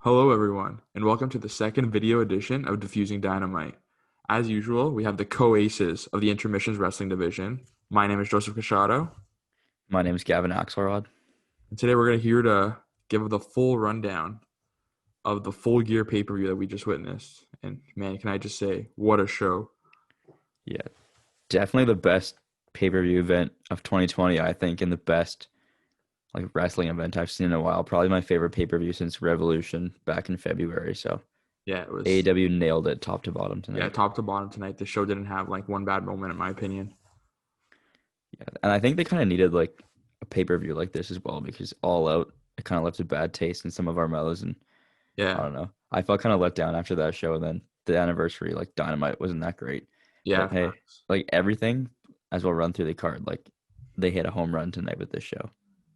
Hello, everyone, and welcome to the second video edition of Diffusing Dynamite. As usual, we have the co-aces of the Intermissions Wrestling Division. My name is Joseph Casciaro, My name is Gavin Axelrod. and today we're here to give the full rundown of the Full Gear pay-per-view that we just witnessed. And man, can I just say, what a show. Yeah, definitely the best pay-per-view event of 2020, I think, and the best wrestling event I've seen in a while. Probably my favorite pay-per-view since Revolution back in February. So Yeah, it was, AEW nailed it top to bottom yeah, tonight. top to bottom tonight. The show didn't have one bad moment, in my opinion. Yeah, and I think they kind of needed a pay-per-view like this as well because All Out it kind of left a bad taste in some of our mouths, and I Yeah, don't know. I felt kind of let down after that show, and then the anniversary Dynamite wasn't that great. yeah, But hey, facts. everything as well run through the card. They hit a home run tonight with this show.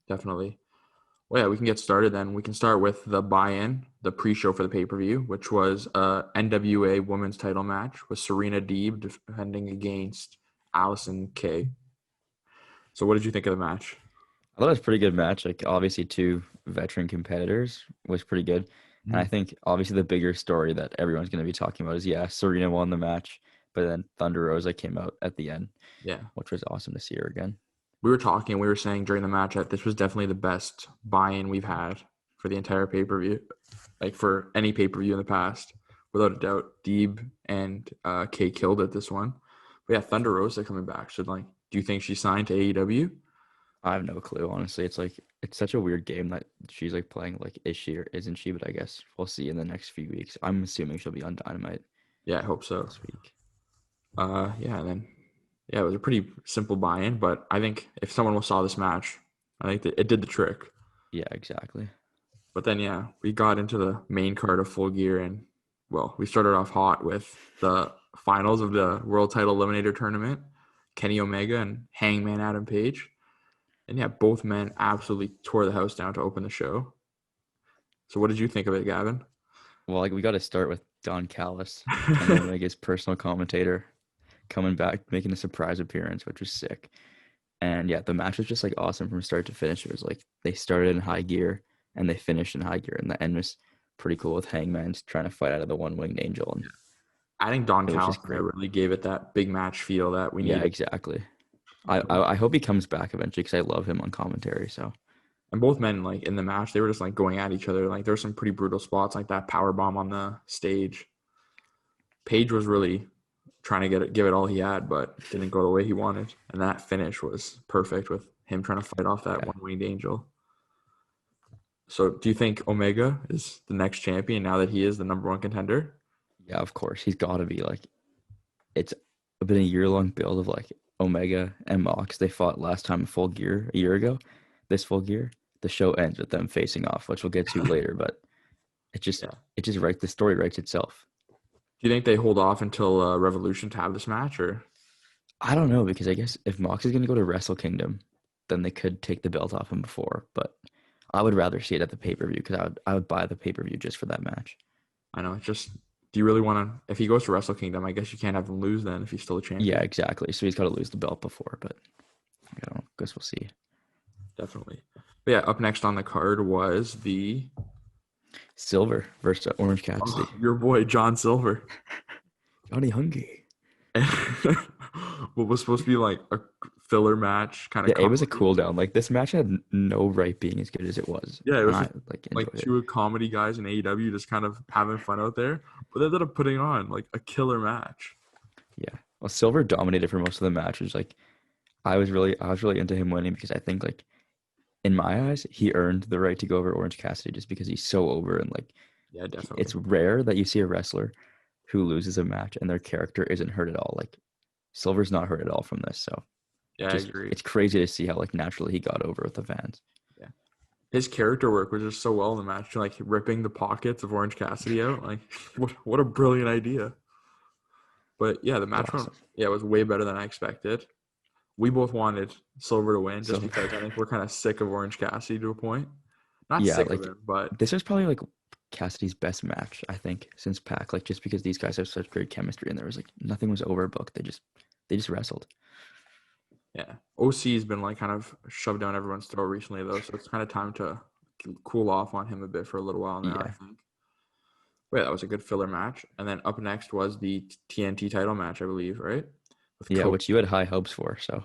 Definitely. Well, yeah, we can get started then. We can start with the buy-in, the pre-show for the pay-per-view, which was a NWA Women's Title Match with Serena Deeb defending against Allison Kay. So, what did you think of the match? I thought it was a pretty good match. Obviously, two veteran competitors was pretty good. And I Mhm. think obviously the bigger story that everyone's going to be talking about is Serena won the match, but then Thunder Rosa came out at the end, Yeah, which was awesome to see her again. we were saying during the match that this was definitely the best buy-in we've had for the entire pay-per-view, like for any pay-per-view in the past, without a doubt. Deeb and Kay killed it this one. But yeah, Thunder Rosa coming back. So, do you think she signed to AEW? I have no clue, honestly. It's such a weird game that she's playing. Is she or isn't she? But I guess we'll see in the next few weeks. I'm assuming she'll be on Dynamite Yeah, I hope so. this week. Yeah, and then yeah, it was a pretty simple buy-in, but I think if someone saw this match, I think that it did the trick. Yeah, exactly. But then yeah, we got into the main card of Full Gear, and well, we started off hot with the finals of the World Title Eliminator Tournament, Kenny Omega and Hangman Adam Page, and yeah, both men absolutely tore the house down to open the show. So what did you think of it, Gavin? Well, we got to start with Don Callis, Kenny Omega's personal commentator, coming back, making a surprise appearance, which was sick. And yeah, the match was just awesome from start to finish. It was they started in high gear and they finished in high gear, and the end was pretty cool with Hangman trying to fight out of the one winged angel, and I think Don it was Callis just yeah, great. really gave it that big match feel that we Yeah, needed. exactly. I hope he comes back eventually because I love him on commentary. So And both men, in the match, they were just going at each other. There were some pretty brutal spots, like that power bomb on the stage. Page was really trying to give it all he had, but didn't go the way he wanted. And that finish was perfect with him trying to fight off that yeah, one winged angel. So, do you think Omega is the next champion now that he is the number one contender? yeah, of course he's got to be it's been a year-long build of Omega and Mox. They fought last time Full Gear a year ago. This Full Gear, the show ends with them facing off, which we'll get to later. But it just Yeah. it just right the story writes itself. Do you think they hold off until Revolution to have this match, or I don't know because I guess if Mox is going to go to Wrestle Kingdom, then they could take the belt off him before. But I would rather see it at the pay-per-view because I would buy the pay-per-view just for that match. I know it's just. Do you really want to? If he goes to Wrestle Kingdom, I guess you can't have him lose then if he's still a Yeah, champion. exactly. So he's got to lose the belt before, but I don't know. Guess we'll see. Definitely. But yeah, up next on the card was Silver versus Orange Cassidy. your boy John Silver. Johnny Hungee. What was supposed to be a filler match, kind of Yeah, it was a comedy. cool down. This match had no right being as good as it was, Yeah, it and was I just enjoyed it. two comedy guys in AEW just kind of having fun out there, but they ended up putting on a killer match. Yeah. Well, Silver dominated for most of the matches. I was really into him winning because I think in my eyes he earned the right to go over Orange Cassidy just because he's so over and Yeah, definitely. it's rare that you see a wrestler who loses a match and their character isn't hurt at all. Silver's not hurt at all from this, so Yeah, I just agree. it's crazy to see how naturally he got over with the fans. Yeah, his character work was just so well in the match, ripping the pockets of Orange Cassidy out. What a brilliant idea. But yeah, the It was match went. awesome. Yeah, it was way better than I expected. We both wanted Silver to win just Silver, because I think we're kind of sick of Orange Cassidy to a point. Not yeah, sick of him, but this was probably Cassidy's best match I think since Pac. Just because these guys have such great chemistry and there was nothing was overbooked. They just wrestled. yeah. OC has been kind of shoved down everyone's throat recently though, so it's kind of time to cool off on him a bit for a little while now, I Yeah, think. Wait, that was a good filler match. And then up next was the TNT title match, I believe, right? With Yeah, Cody. which you had high hopes for. So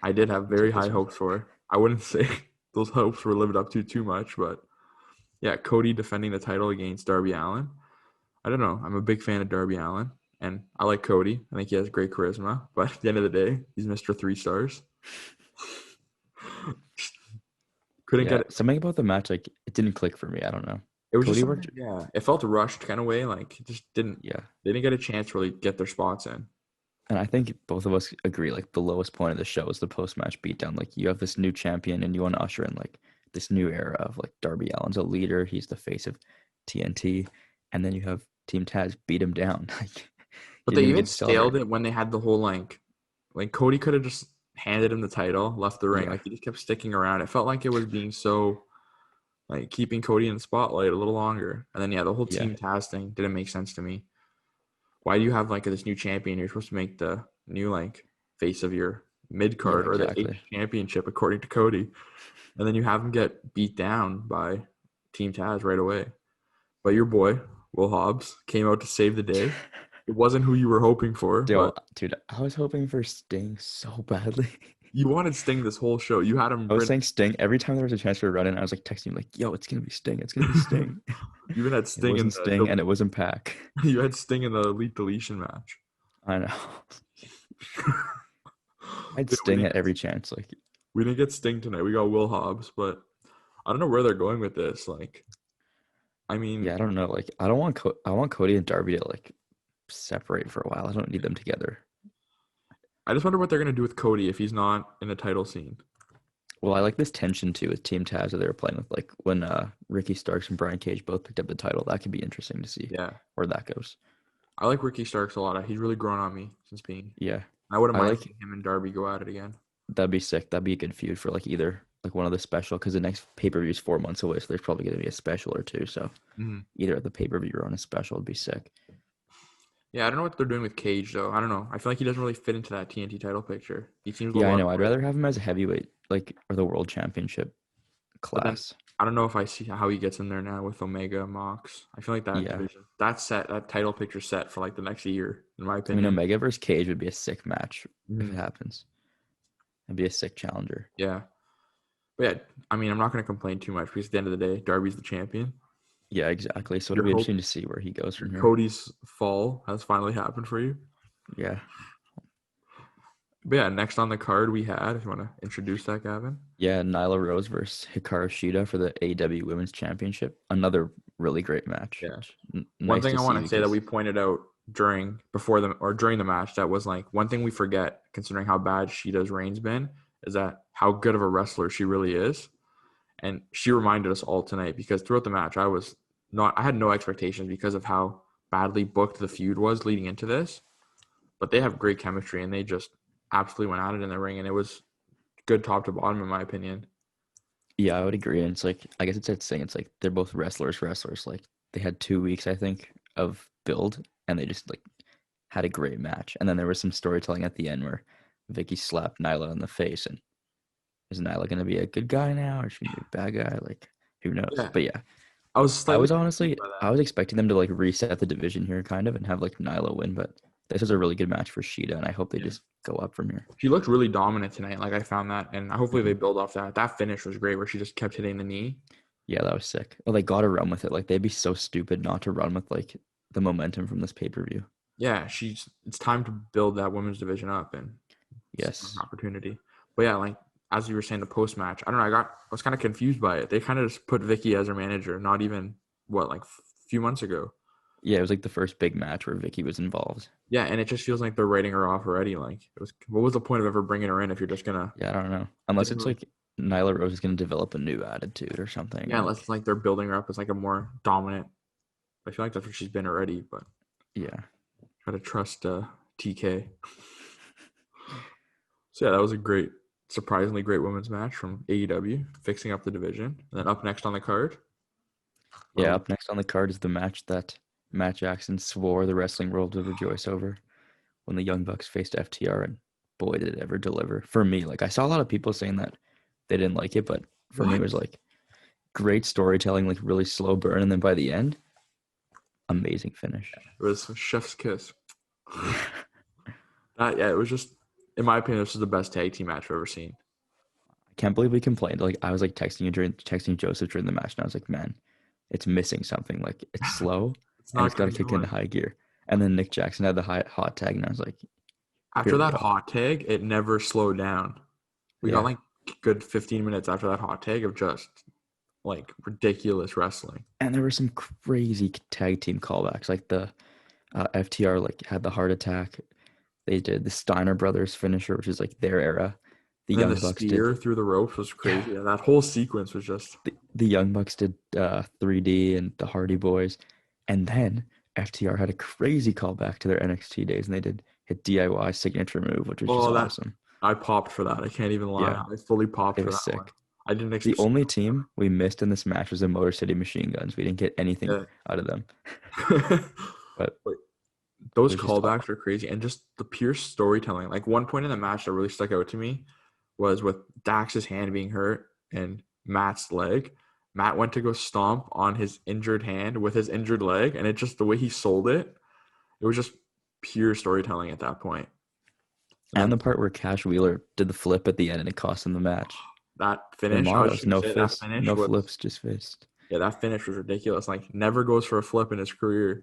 I did have very take high this one. hopes for. I wouldn't say those hopes were lived up to too much, but yeah, Cody defending the title against Darby Allin. I don't know. I'm a big fan of Darby Allin, and I like Cody. I think he has great charisma, but at the end of the day, he's Mr. 3 stars. Couldn't Yeah, get it. something about the match, like it didn't click for me. I don't know. It was just Cody something, worked. yeah. It felt rushed kind of way. Like it just didn't. Yeah, They didn't get a chance to really get their spots in. and I think both of us agree. Like the lowest point of the show is the post match beatdown. Like you have this new champion, and you want to usher in like this new era of like Darby Allin's a leader. He's the face of TNT, and then you have Team Taz beat him down. Like But you they didn't even even get to celebrate. staled it when they had the whole like Cody could have just handed him the title, left the ring. Yeah, Like he just kept sticking around. It felt like it was being so like keeping Cody in the spotlight a little longer. And then yeah, the whole yeah, Team Taz thing didn't make sense to me. Why do you have like this new champion? You're supposed to make the new like face of your mid yeah, card or the H exactly. championship according to Cody, and then you have him get beat down by Team Taz right away. But your boy Will Hobbs came out to save the day. It wasn't who you were hoping for, Yo, but dude, I was hoping for Sting so badly. you wanted Sting this whole show. You had him I was written. saying Sting every time there was a chance for a run in. I was like texting him like, "Yo, it's gonna be Sting. It's gonna be Sting." You even had It Sting in wasn't Sting, and it wasn't Pac. you had Sting in the Elite Deletion match. I know. I'd Yeah, Sting at every chance. Like, we didn't get Sting tonight. We got Will Hobbs, but I don't know where they're going with this. Like, I mean, yeah, I don't know. Like, I don't want I want Cody and Darby to like separate for a while. I don't need them together. I just wonder what they're gonna do with Cody if he's not in the title scene. Well, I like this tension too with Team Taz that they were playing with, like when Ricky Starks and Brian Cage both picked up the title. That could be interesting to see Yeah, where that goes. I like Ricky Starks a lot. He's really grown on me since being. Yeah, I wouldn't I mind like seeing him and Darby go at it again. that'd be sick. That'd be a good feud for like either like one of the special because the next pay per view is 4 months away, so there's probably gonna be a special or two. So Mhm. either at the pay per view or on a special would be sick. Yeah, I don't know what they're doing with Cage though. I don't know. I feel like he doesn't really fit into that TNT title picture. He seems a Yeah, I lot know. I'd more. rather have him as a heavyweight, like or the world championship But then class. I don't know if I see how he gets in there now with Omega Mox. I feel like that Yeah, division, that title picture set for like the next year, in my I mean opinion. Omega versus Cage would be a sick match if it Mhm. happens. It'd be a sick challenger. Yeah, but yeah, I mean, I'm not going to complain too much because at the end of the day, Darby's the champion. Yeah, exactly. So it'll Your be hope interesting to see where he goes from here. Cody's fall has finally happened for you. Yeah. But yeah, next on the card we had, if you want to introduce that, Gavin. Yeah, Nyla Rose versus Hikaru Shida for the AEW Women's Championship. Another really great match. Yeah. One Nice thing to I see want to say that because we pointed out during the match that was like one thing we forget considering how bad Sheeta's reign's been is that how good of a wrestler she really is. And she reminded us all tonight because throughout the match I had no expectations because of how badly booked the feud was leading into this. But they have great chemistry and they just absolutely went at it in the ring and it was good top to bottom in my opinion. yeah, I would agree. And it's like I guess it's that saying it's like they're both wrestlers. Like they had 2 weeks, I think, of build and they just like had a great match. And then there was some storytelling at the end where Vicky slapped Nyla in the face and is Nyla gonna be a good guy now or is she gonna be a bad guy? Like who knows? Yeah. But yeah, I was I slightly was confused honestly by I that. was expecting them to like reset the division here kind of and have like Nyla win, but this was a really good match for Sheeta and I hope they Yeah. just go up from here. She looked really dominant tonight. Like I found that, and hopefully they Mhm. build off that. That finish was great, where she just kept hitting the knee. Yeah, that was sick. Well, they gotta run with it. Like they'd be so stupid not to run with like the momentum from this pay-per-view. Yeah, it's time to build that women's division up and see an Yes. opportunity. But yeah, like as you were saying, the post match, I don't know. I was kind of confused by it. They kind of just put Vicky as her manager, not even like few months ago. Yeah, it was like the first big match where Vicky was involved. Yeah, and it just feels like they're writing her off already. Like what was the point of ever bringing her in if you're just gonna? Yeah, I don't know. It Unless doesn't it's really, like Nyla Rose is gonna develop a new attitude or something. yeah, unless Like, it's like they're building her up as like a more dominant. I feel like that's what she's been already, but yeah. try to trust TK. So yeah, that was a surprisingly great women's match from AEW, fixing up the division. And then up next on the card, Yeah, well, up next on the card is the match that Matt Jackson swore the wrestling world would rejoice over when the Young Bucks faced FTR, and boy, did it ever deliver. For me, like I saw a lot of people saying that they didn't like it, but for me, it what? was like great storytelling, like really slow burn, and then by the end, amazing finish. It was chef's kiss. It was just, in my opinion, this is the best tag team match I've ever seen. I can't believe we complained. Like I was like texting Joseph during the match, and I was like, man, it's missing something. Like it's slow It's and not it's got to getting kick into going. high gear. And then Nick Jackson had the hot tag, and I was like, After here we that go. hot tag, it never slowed down. We got Yeah. like good 15 minutes after that hot tag of just like ridiculous wrestling. And there were some crazy tag team callbacks. Like the FTR like had the heart attack. They did the Steiner brothers finisher, which is like their era. The And then the Young Bucks did. spear through the ropes was crazy. Yeah, that whole sequence was just. The Young Bucks did 3D and the Hardy Boys, and then FTR had a crazy callback to their NXT days, and they did hit DIY signature move, which was just awesome. I popped for that. I can't even lie. Yeah, I fully popped it for was that one. sick. I didn't The expect. only team we missed in this match was the Motor City Machine Guns. We didn't get anything out of them, but it Those was just callbacks are crazy, and just the pure storytelling. Like one point in the match that really stuck out to me was with Dax's hand being hurt and Matt's leg. Matt went to go stomp on his injured hand with his injured leg, and it just the way he sold it, it was just pure storytelling at that point. and the part where Cash Wheeler did the flip at the end and it cost him the match. That Their finish, I was motto just is no gonna say that fist, finish no was flips, just fist. yeah, that finish was ridiculous. Like never goes for a flip in his career.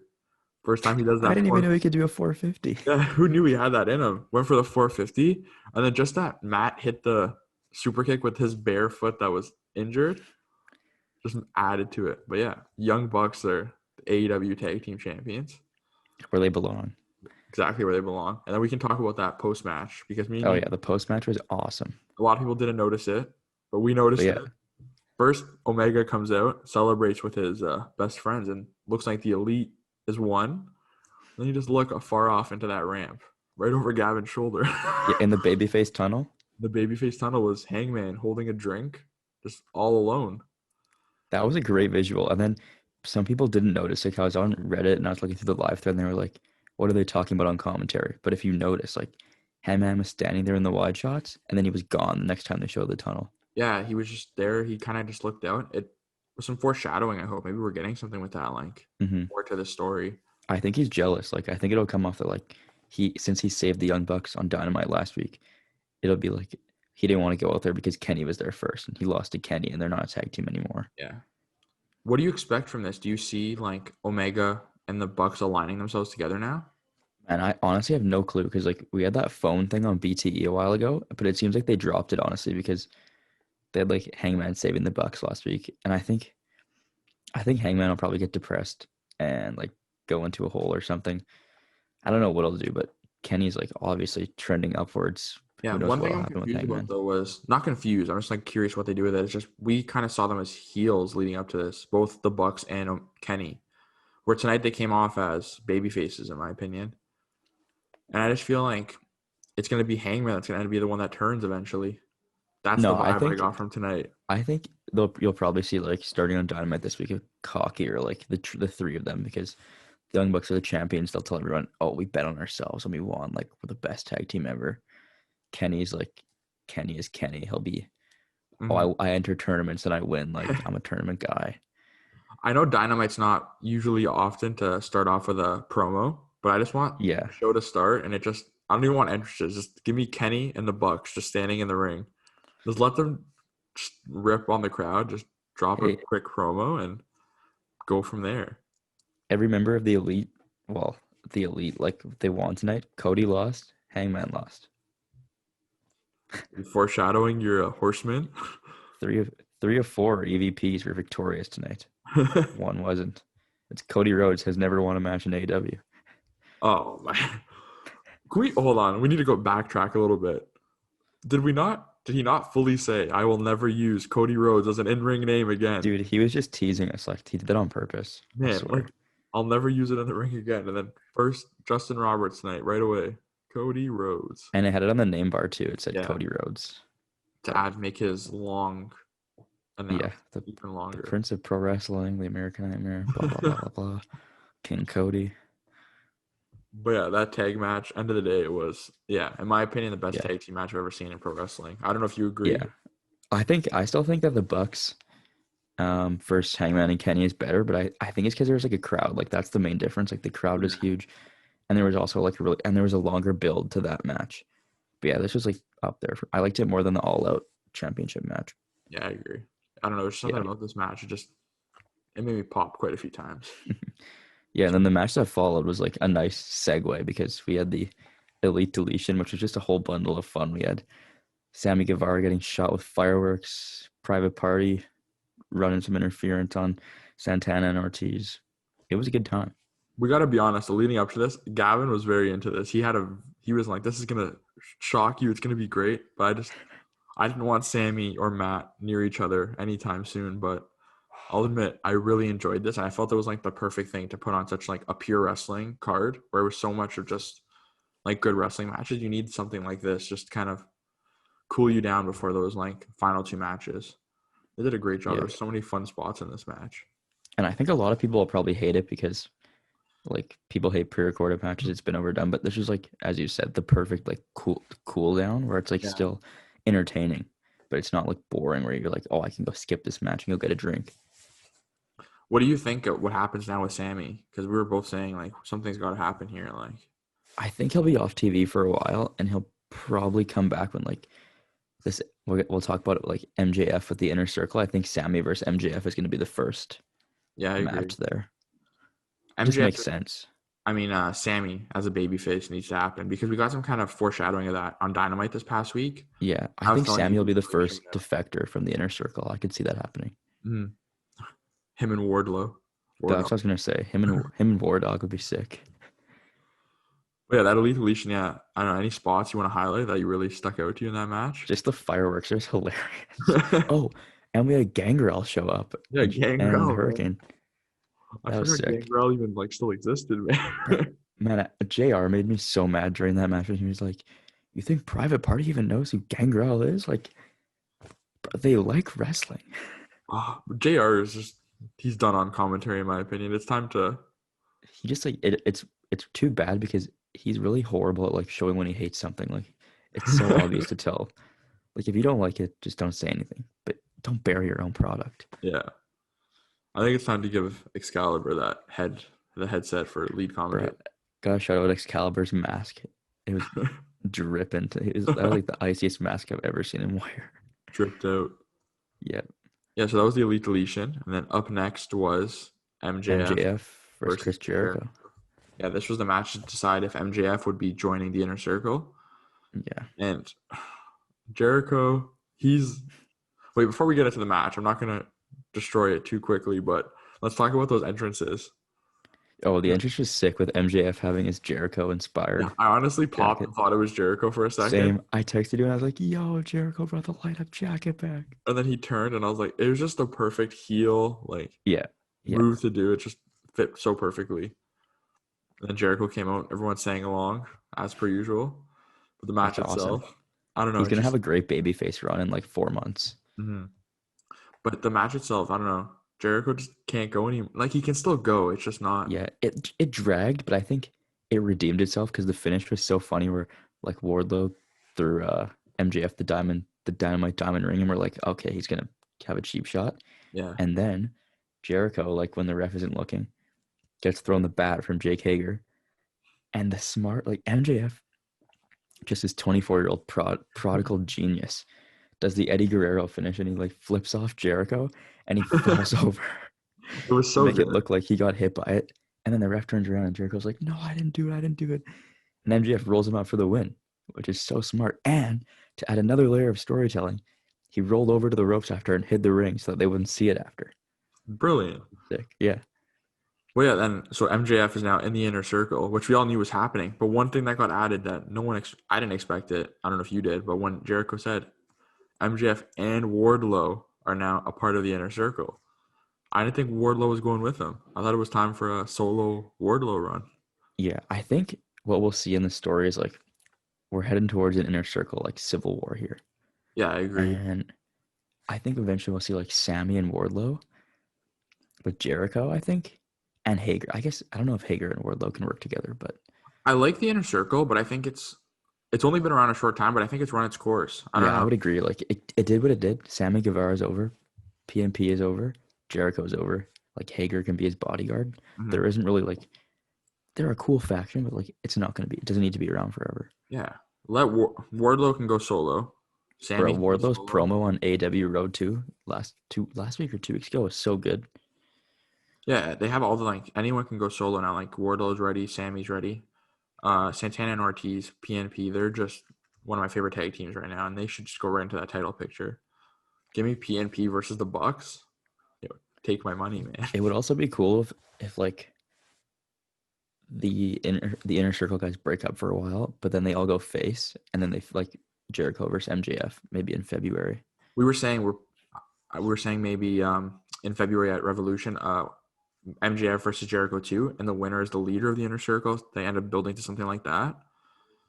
First time he does I that. didn't even know he could do a 450. Yeah, who knew he had that in him? Went for the 450, and then just that Matt hit the super kick with his bare foot that was injured, just added to it. But yeah, Young Bucks are the AEW Tag Team Champions, Where they belong. exactly where they belong. And then we can talk about that post match because me and Oh you, yeah, the post match was awesome. a lot of people didn't notice it, but we But noticed yeah, it. First, Omega comes out, celebrates with his best friends, and looks like the Elite is won. Then you just look afar off into that ramp, right over Gavin's shoulder. yeah, in the babyface tunnel. The babyface tunnel was Hangman holding a drink, just all alone. That was a great visual. And then some people didn't notice. Like I was on Reddit and I was looking through the live thread, and they were like, "What are they talking about on commentary?" But if you notice, like Hangman was standing there in the wide shots, and then he was gone the next time they showed the tunnel. Yeah, he was just there. He kind of just looked out. It was some foreshadowing, I hope. Maybe we're getting something with that, like Hmm. more to the story. I think he's jealous. Like I think it'll come off that like since he saved the Young Bucks on Dynamite last week, it'll be like he didn't want to go out there because Kenny was there first, and he lost to Kenny, and they're not a tag team anymore. Yeah. What do you expect from this? Do you see like Omega and the Bucks aligning themselves together now? And I honestly have no clue because like we had that phone thing on BTE a while ago, but it seems like they dropped it honestly because they had like Hangman saving the Bucks last week, and I think Hangman will probably get depressed and like go into a hole or something. I don't know what he'll do, but Kenny's like obviously trending upwards. Yeah, Who knows one thing what'll I'm happen with confused about Hangman? though was not confused. I'm just like curious what they do with it. It's just we kind of saw them as heels leading up to this, both the Bucks and Kenny. Where tonight they came off as baby faces, in my opinion. And I just feel like it's gonna be Hangman that's gonna be the one that turns eventually. That's the No, I vibe I think got from tonight. you'll probably see like starting on Dynamite this week, Cocky or like the three of them because the Young Bucks are the champions. They'll tell everyone, "Oh, we bet on ourselves and we won. Like we're the best tag team ever." Kenny is Kenny. He'll be, Mhm. I enter tournaments and I win. Like I'm a tournament guy. I know Dynamite's not usually often to start off with a promo, but I just want Yeah. the show to start, and I don't even want entrances. Just give me Kenny and the Bucks just standing in the ring. Just let them just rip on the crowd. Just drop a Hey, quick promo and go from there. every member of the elite, well, the elite, like they won tonight. Cody lost. Hangman lost. You foreshadowing your horseman. Three of three of four EVPs were victorious tonight. One wasn't. It's Cody Rhodes has never won a match in AEW. Oh man. Can we hold on? We need to go backtrack a little bit. Did he not fully say, I will never use Cody Rhodes as an in-ring name again? Dude, he was just teasing us. Like he did that on purpose. I Man, swear. like I'll never use it in the ring again. And then first Justin Roberts tonight, right away. Cody Rhodes. And it had it on the name bar too. It said Yeah. Cody Rhodes. To make his long Yeah, even the longer. Prince of Pro Wrestling, the American Nightmare, blah blah blah blah blah. King Cody. But yeah, that tag match, end of the day, it was, in my opinion, the best Yeah. tag team match I've ever seen in pro wrestling. I don't know if you agree. Yeah. I still think that the Bucks First Hangman and Kenny is better, but I think it's because there's like a crowd. Like that's the main difference. Like the crowd was Yeah. huge, and there was also like there was a longer build to that match. But yeah, this was like up there. I liked it more than the All Out Championship match. Yeah, I agree. I don't know. There's something Yeah, about this match. It made me pop quite a few times. yeah. And then the match that followed was like a nice segue because we had the Elite Deletion, which was just a whole bundle of fun. We had Sammy Guevara getting shot with fireworks, Private Party running some interference on Santana and Ortiz. It was a good time. We got to be honest. Leading up to this, Gavin was very into this. He was like, "This is gonna shock you. It's gonna be great." But I didn't want Sammy or Matt near each other anytime soon. But I'll admit, I really enjoyed this, and I felt it was like the perfect thing to put on such like a pure wrestling card, where it was so much of just like good wrestling matches. You need something like this, just kind of cool you down before those like final two matches. They did a great job. Yeah. There were so many fun spots in this match. And I think a lot of people will probably hate it because like people hate pre-recorded matches. It's been overdone, but this is like, as you said, the perfect like cool down where it's like Yeah. still entertaining, but it's not like boring where you're like, oh, I can go skip this match and go get a drink. What do you think of what happens now with Sammy? Because we were both saying like something's got to happen here. Like, I think he'll be off TV for a while, and he'll probably come back when like this. We'll talk about it like MJF with the Inner Circle. I think Sammy versus MJF is going to be the first yeah, I agree. match there. It just MJF, makes sense. I mean, Sammy as a babyface needs to happen because we got some kind of foreshadowing of that on Dynamite this past week. Yeah, I I was think telling Sammy you, will be the first defector from the Inner Circle. I could see that happening. Mhm. Him and Wardlow. That's what I was gonna say. Him and War Dog would be sick. But yeah, that Elite Deletion, yeah. I don't know, any spots you want to highlight that you really stuck out to you in that match? Just the fireworks are hilarious. Oh, and we had Gangrel show up. Yeah, And the Gangrel, man. Hurricane. I That was forgot sick. Gangrel even like still existed, Bro, man. man, JR made me so mad during that match when he was like, "You think Private Party even knows who Gangrel is? Like, bro, they like wrestling." JR is just he's done on commentary in my opinion. It's time to He just like it's too bad because he's really horrible at like showing when he hates something. Like, it's so obvious to tell. Like, if you don't like it, just don't say anything. But don't bury your own product. yeah. I think it's time to give Excalibur the headset for lead Bro, commentator. gotta shout out Excalibur's mask. It was dripping. That was like the iciest mask I've ever seen him wear. Dripped out. Yeah, Yeah, so that was the Elite Deletion. And then up next was MJF MJF versus versus Chris Jericho. Yeah, this was the match to decide if MJF would be joining the Inner Circle. Yeah. And Jericho, wait, before we get into the match, I'm not gonna destroy it too quickly, but let's talk about those entrances. Oh, the entrance was sick with MJF having his Jericho inspired Yeah, I honestly popped jacket. and thought it was Jericho for a second. Same. I texted you and I was like, "Yo, Jericho brought the light up jacket back." And then he turned and I was like, it was just the perfect heel Yeah. Yeah. move to do. It just fit so perfectly. And then Jericho came out, everyone sang along as per usual. But the match That's awesome. itself, I don't know. He's gonna Just, have a great babyface run in like 4 months. mhm. But the match itself, I don't know. Jericho just can't go any. Like he can still go. It's just not. Yeah, it dragged, but I think it redeemed itself because the finish was so funny. Where like Wardlow threw MJF the dynamite diamond ring, and we're like, okay, he's gonna have a cheap shot. Yeah. And then Jericho, like when the ref isn't looking, gets thrown the bat from Jake Hager, and the smart like MJF, just his 24-year-old prodigal genius, does the Eddie Guerrero finish, and he like flips off Jericho, and he falls over. It was To so make good. it look like he got hit by it. And then the ref turns around and Jericho's like, "No, I didn't do it. I didn't do it." And MJF rolls him out for the win, which is so smart. And to add another layer of storytelling, he rolled over to the ropes after and hid the ring so that they wouldn't see it after. Brilliant. Sick. Yeah. Well, yeah, then so MJF is now in the Inner Circle, which we all knew was happening. But one thing that got added that I didn't expect it. I don't know if you did, but when Jericho said MJF and Wardlow are now a part of the Inner Circle, I didn't think Wardlow was going with him. I thought it was time for a solo Wardlow run. Yeah. I think what we'll see in the story is like we're heading towards an inner circle, like civil war here. Yeah, I agree. And I think eventually we'll see like Sammy and Wardlow with Jericho, I think. And Hager. I guess I don't know if Hager and Wardlow can work together, but I like the Inner Circle, but I think it's only been around a short time, but I think it's run its course. I don't yeah, I know. would agree. Like it did what it did. Sammy Guevara is over. PMP is over. Jericho's over, like Hager can be his bodyguard. Mhm. There isn't really like they're a cool faction, but like it's not gonna be. It doesn't need to be around forever. Yeah. Let Wardlow can go solo. Sammy Bro, can go Wardlow's solo. promo on AEW Road 2 last week or 2 weeks ago was so good. Yeah, they have all the like anyone can go solo now. Like Wardlow's ready, Sammy's ready. Santana and Ortiz, PNP, they're just one of my favorite tag teams right now, and they should just go right into that title picture. Give me PNP versus the Bucks. Take my money, man. It would also be cool if like the inner circle guys break up for a while, but then they all go face, and then they like Jericho versus MJF maybe in February. We were saying maybe in February at Revolution, MJF versus Jericho 2, and the winner is the leader of the inner circle. They end up building to something like that.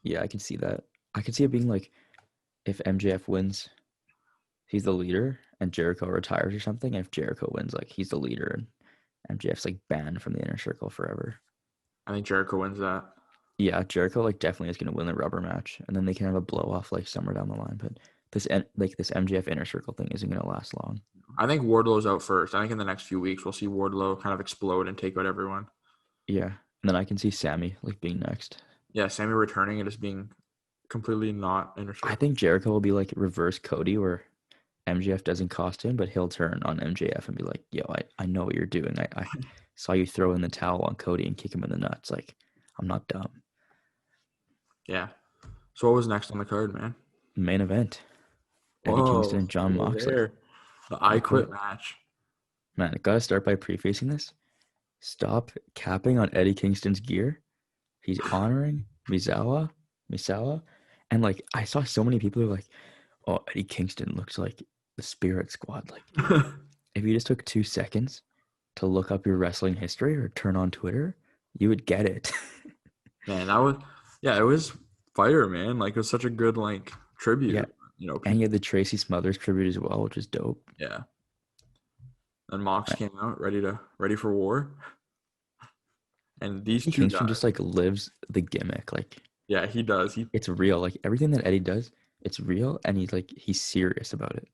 Yeah, I can see that. I could see it being like if MJF wins, he's the leader, and Jericho retires or something. And if Jericho wins, like he's the leader, and MJF's like banned from the inner circle forever. I think Jericho wins that. Yeah, Jericho like definitely is going to win the rubber match, and then they can have a blow off like somewhere down the line. But this MJF inner circle thing isn't going to last long. I think Wardlow's out first. I think in the next few weeks we'll see Wardlow kind of explode and take out everyone. Yeah, and then I can see Sammy like being next. Yeah, Sammy returning and just being completely not inner circle. I think Jericho will be like reverse Cody, where MJF doesn't cost him, but he'll turn on MJF and be like, "Yo, I know what you're doing. I saw you throw in the towel on Cody and kick him in the nuts. Like, I'm not dumb." Yeah. So what was next on the card, man? Main event. Eddie Kingston and John Moxley. The I Quit match. Man, I gotta start by prefacing this. Stop capping on Eddie Kingston's gear. He's honoring Misawa. And like I saw so many people who were like, "Oh, Eddie Kingston looks like the Spirit Squad." Like if you just took 2 seconds to look up your wrestling history or turn on Twitter, you would get it. Man, it was fire, man. Like it was such a good like tribute. Yeah. You know, And you had the Tracy Smothers tribute as well, which is dope. yeah. And Mox came out ready for war. And these two Kingston guys, just like lives the gimmick. Like yeah, he does. it's real. Like everything that Eddie does, it's real, and he's serious about it.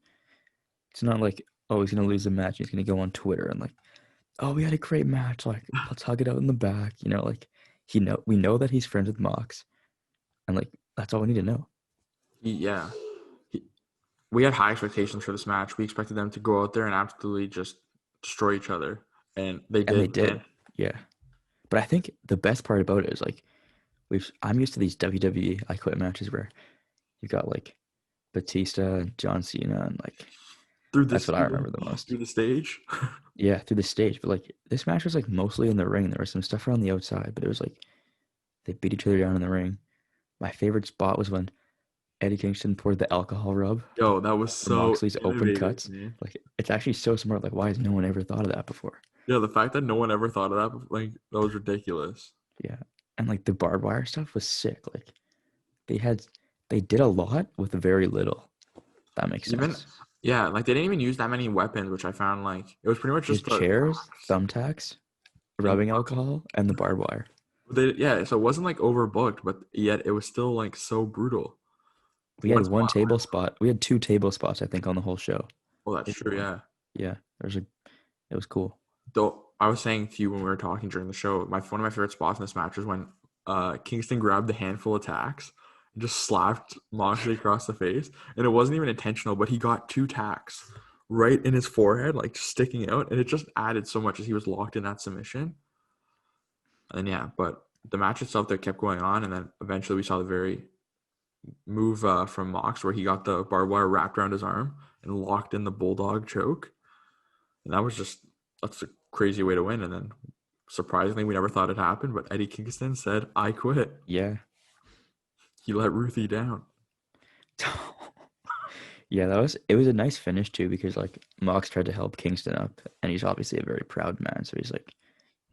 It's not like, oh, he's gonna lose the match. He's gonna go on Twitter and like, oh, we had a great match. Like, let's hug it out in the back. You know, like we know that he's friends with Mox, and like that's all we need to know. We had high expectations for this match. We expected them to go out there and absolutely just destroy each other, and they did. And they did, yeah. But I think the best part about it is like I'm used to these WWE I Quit matches where you got like Batista and John Cena and like that's what I remember the most. Through the stage. Yeah, through the stage. But like this match was like mostly in the ring. There was some stuff around the outside, but it was like they beat each other down in the ring. My favorite spot was when Eddie Kingston poured the alcohol rub. Yo, that was so Moxley's open cuts. Man. Like it's actually so smart. Like why has no one ever thought of that before? Yeah, the fact that no one ever thought of that, like that was ridiculous. Yeah, and like the barbed wire stuff was sick. Like they did a lot with very little. That makes sense. Yeah, like they didn't even use that many weapons, which I found like it was pretty much just the chairs, thumbtacks, rubbing alcohol, and the barbed wire. So it wasn't like overbooked, but yet it was still like so brutal. We had one table spot. We had 2 table spots, I think, on the whole show. Oh, that's true. Yeah. Yeah, it was cool. Though I was saying to you when we were talking during the show, one of my favorite spots in this match was when Kingston grabbed the handful of tacks and just slapped Moxley across the face, and it wasn't even intentional, but he got 2 tacks right in his forehead, like just sticking out, and it just added so much as he was locked in that submission. And yeah, but the match itself that kept going on, and then eventually we saw the very move from Mox where he got the barbed wire wrapped around his arm and locked in the bulldog choke, and that's a crazy way to win. And then surprisingly, we never thought it happened, but Eddie Kingston said, "I quit." Yeah, he let Ruthie down. Yeah, it was a nice finish too, because like Mox tried to help Kingston up, and he's obviously a very proud man, so he's like,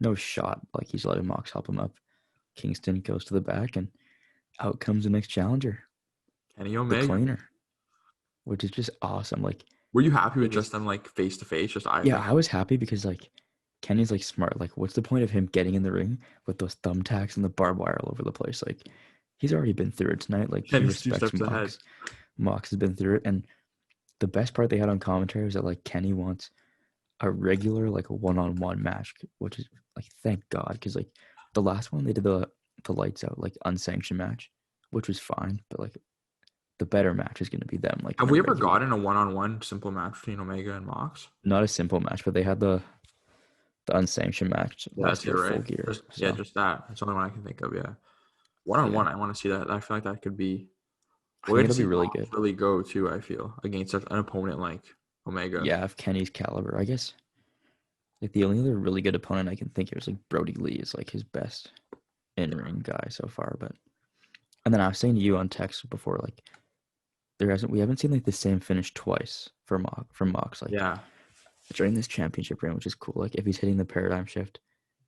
no shot, like he's letting Mox help him up. Kingston goes to the back, and out comes the next challenger, Kenny Omega, the cleaner, which is just awesome. Like, were you happy with just them like face to face? Yeah, I was happy because like Kenny's like smart. Like, what's the point of him getting in the ring with those thumbtacks and the barbed wire all over the place? Like, he's already been through it tonight. Like, he respects Mox. Mox has been through it, and the best part they had on commentary was that like Kenny wants a regular like one-on-one match, which is like thank God, because like the last one they did the lights out like unsanctioned match, which was fine, but like the better match is going to be them like in Have a we ever regular, gotten a one-on-one simple match between Omega and Mox? not a simple match, but they had the unsanctioned match Yeah, last that's it, year, right? Full Gear. Just yeah, So just that. That's the only one I can think of. Yeah, yeah, one-on-one. I want to see that. I feel like that could be. I We'll think get to it'll be see really Mox good. really go too. I feel against an opponent like Omega. Yeah, of Kenny's caliber, I guess. Like the only other really good opponent I can think of is like Brody Lee is like his best in Yeah, ring guy so far. But and then I was saying to you on text before, like we haven't seen like the same finish twice for Mox. Like yeah. during this championship reign, which is cool. Like if he's hitting the paradigm shift,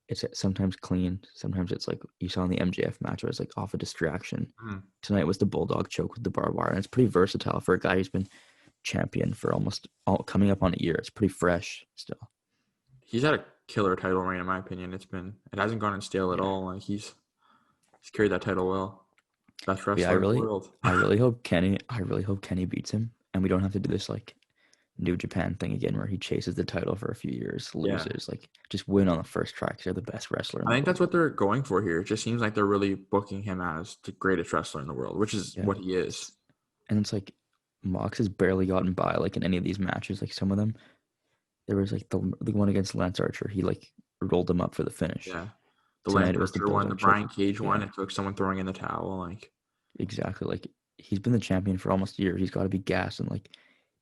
it's sometimes clean, sometimes it's like you saw in the MJF match where it's like off a distraction. Mhm. Tonight was the bulldog choke with the barbed wire, and it's pretty versatile for a guy who's been champion for almost coming up on a year. It's pretty fresh still. He's had a killer title reign in my opinion. It hasn't gone in stale at Yeah. all. Like he's carried that title well. Best But yeah, wrestler in the world. I really hope Kenny beats him, and we don't have to do this like New Japan thing again, where he chases the title for a few years, Yeah. loses, like just win on the first try because they're the best wrestler in I the think that's world. what they're going for here. It just seems like they're really booking him as the greatest wrestler in the world, which is Yeah, what he is. and it's like Mox has barely gotten by like in any of these matches. Like some of them, there was like the one against Lance Archer, he like rolled him up for the finish. Yeah. The Lance Tonight it was the Archer one, the bulldog choke. Brian Cage one, Yeah, it took someone throwing in the towel. Like, exactly. Like he's been the champion for almost a year. He's got to be gassed, and like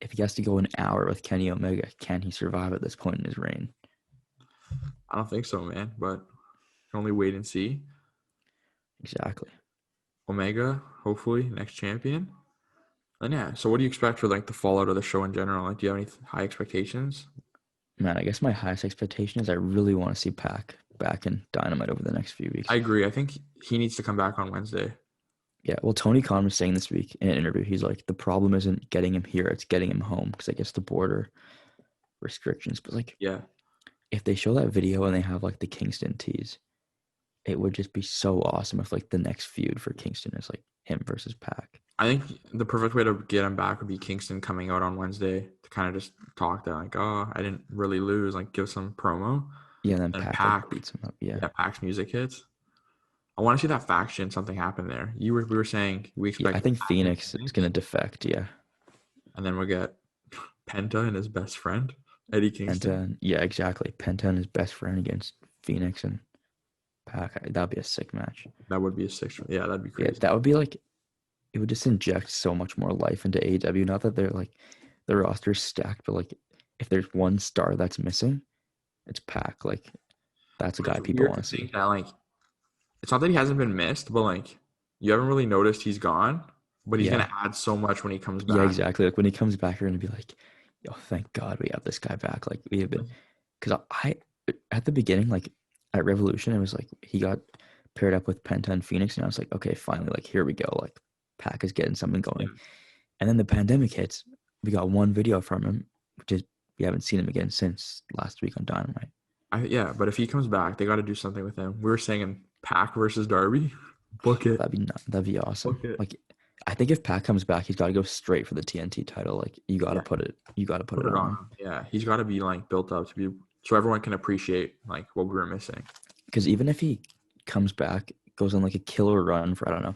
if he has to go an hour with Kenny Omega, can he survive at this point in his reign? I don't think so, man. But can only wait and see. Exactly. Omega, hopefully, next champion. And yeah, so what do you expect for like the fallout of the show in general? Like, do you have any high expectations? Man, I guess my highest expectation is I really want to see Pac back in Dynamite over the next few I weeks. agree. I think he needs to come back on Wednesday. Yeah, well, Tony Khan was saying this week in an interview, he's like, the problem isn't getting him here, it's getting him home because I guess the border restrictions. But like, Yeah. if they show that video and they have like the Kingston tease, it would just be so awesome if like the next feud for Kingston is like him versus Pac. I think the perfect way to get him back would be Kingston coming out on Wednesday to kind of just talk that like, oh, I didn't really lose, like give some promo. Yeah, and then And Pac like Pac, beats him up. Yeah. yeah, Pac's music hits. I want to see that faction, something happen there. We were saying we Yeah, I expect think Pac and Phoenix is gonna defect, yeah. and then we'll get Penta and his best friend, Eddie Kingston. Penta, yeah, exactly. Penta and his best friend against Phoenix and Pac. That'd be a sick match. That would be a six. Yeah, that'd be Yeah, crazy. that would be like it would just inject so much more life into AEW. Not that they're like the roster's stacked, but like if there's one star that's missing, it's Pac. Like that's a But guy it's people weird want to to see. think that like it's not that he hasn't been missed, but like you haven't really noticed he's gone, but he's Yeah, gonna add so much when he comes yeah, back. exactly. Like when he comes back, you're gonna be like, "Yo, thank God we have this guy back." Like we have been, because I at the beginning, like at Revolution, it was like he got paired up with Penta and Phoenix, and I was like, okay, finally, like here we go. Like Pac is getting something Yeah. going. And then the pandemic hits. We got one video from him, which is we haven't seen him again since last week on Dynamite. Yeah, but if he comes back, they got to do something with him. We were saying in Pac versus Darby, book it, That'd be awesome. book it, Like I think if Pac comes back, he's got to go straight for the TNT title. Like you got to yeah, put put it it on on him. him. Yeah, he's got to be like built up to be so everyone can appreciate like what we were missing. Because even if he comes back, goes on like a killer run for I don't know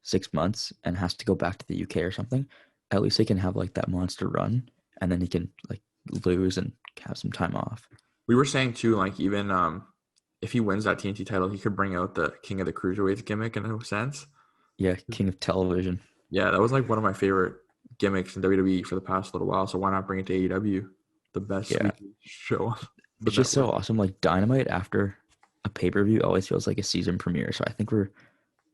6 months, and has to go back to the UK or something, at least he can have like that monster run, and then he can like lose and have some time off. We were saying too, like even if he wins that TNT title, he could bring out the King of the Cruiserweights gimmick in a sense. Yeah, King of Television. Yeah, that was like one of my favorite gimmicks in WWE for the past little while. So why not bring it to AEW, the best Yeah, weekly show on the it's just so network? awesome. Like Dynamite after a pay-per-view always feels like a season premiere. So I think we're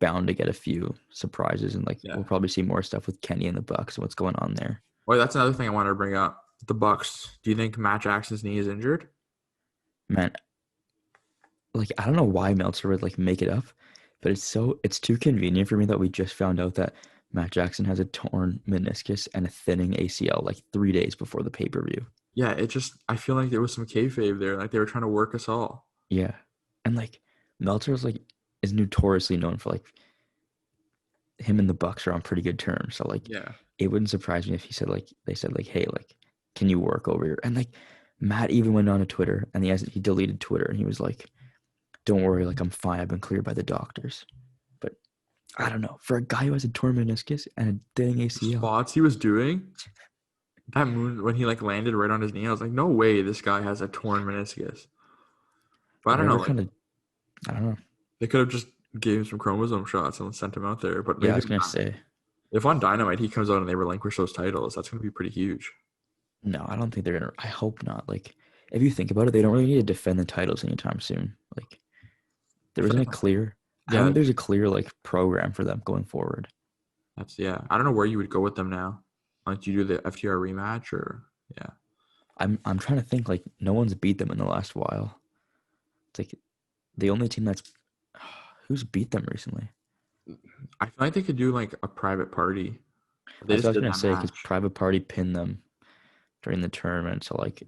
bound to get a few surprises, and like Yeah. we'll probably see more stuff with Kenny and the Bucks and what's going on there. Well, that's another thing I wanted to bring up. The Bucks. Do you think Matt Jackson's knee is injured? Man, like I don't know why Meltzer would like make it up, but it's too convenient for me that we just found out that Matt Jackson has a torn meniscus and a thinning ACL like 3 days before the pay-per-view. Yeah, I feel like there was some kayfabe there. Like they were trying to work us all. Yeah. And like Meltzer's like is notoriously known for like him and the Bucks are on pretty good terms. So like Yeah. it wouldn't surprise me if he said like they said like, hey, like, can you work over here? And like Matt even went on to Twitter, and he deleted Twitter, and he was like, "Don't worry, like I'm fine. I've been cleared by the doctors." But I don't know. For a guy who has a torn meniscus and a dang ACL, Spots he was doing that moon when he like landed right on his knee. I was like, no way, this guy has a torn meniscus. But I don't know. Like, I don't know. they could have just gave him some chromosome shots and sent him out there. But Yeah, I maybe was gonna say if on Dynamite he comes out and they relinquish those titles, that's going to be pretty huge. no. I don't think they're gonna. I hope not. Like, if you think about it, they don't really need to defend the titles anytime soon. Like, there isn't a clear. I don't Yeah, think there's a clear like program for them going forward. I don't know where you would go with them now. Like, do you do the FTR rematch or yeah? I'm trying to think. Like, no one's beat them in the last while. It's like the only team that's who's beat them recently. I feel like they could do like a private party. They That's just what I was did gonna that say because match. Private Party pinned them during the tournament. So like,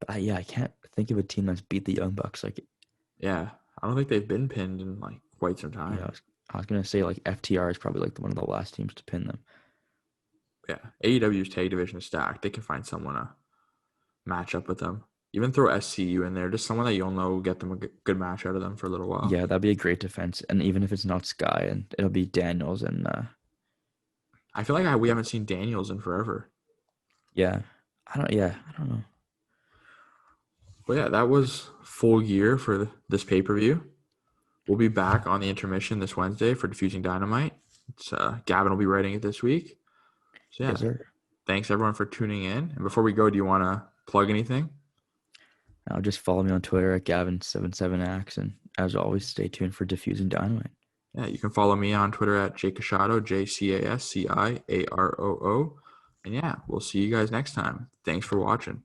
but I can't think of a team that's beat the Young Bucks. Like, Yeah, I don't think they've been pinned in like quite some yeah, time. I was gonna say like FTR is probably like one of the last teams to pin them. Yeah, AEW's tag division is stacked. They can find someone to match up with them. Even throw SCU in there, just someone that you'll know will get them a good match out of them for a little while. Yeah, that'd be a great defense. And even if it's not Sky, and it'll be Daniels and I feel like we haven't seen Daniels in forever. yeah, I don't know. But yeah, that was Full Gear for this pay per view. We'll be back on the intermission this Wednesday for Diffusing Dynamite. It's Gavin will be writing it this week. So yeah, Yes, sir. thanks everyone for tuning in. And before we go, do you want to plug anything? Now just follow me on Twitter at Gavin77Ax, and as always, stay tuned for Diffusing Dynamite. Yeah, you can follow me on Twitter at Jake Casciaro, JCASCIAROO. And yeah, we'll see you guys next time. Thanks for watching.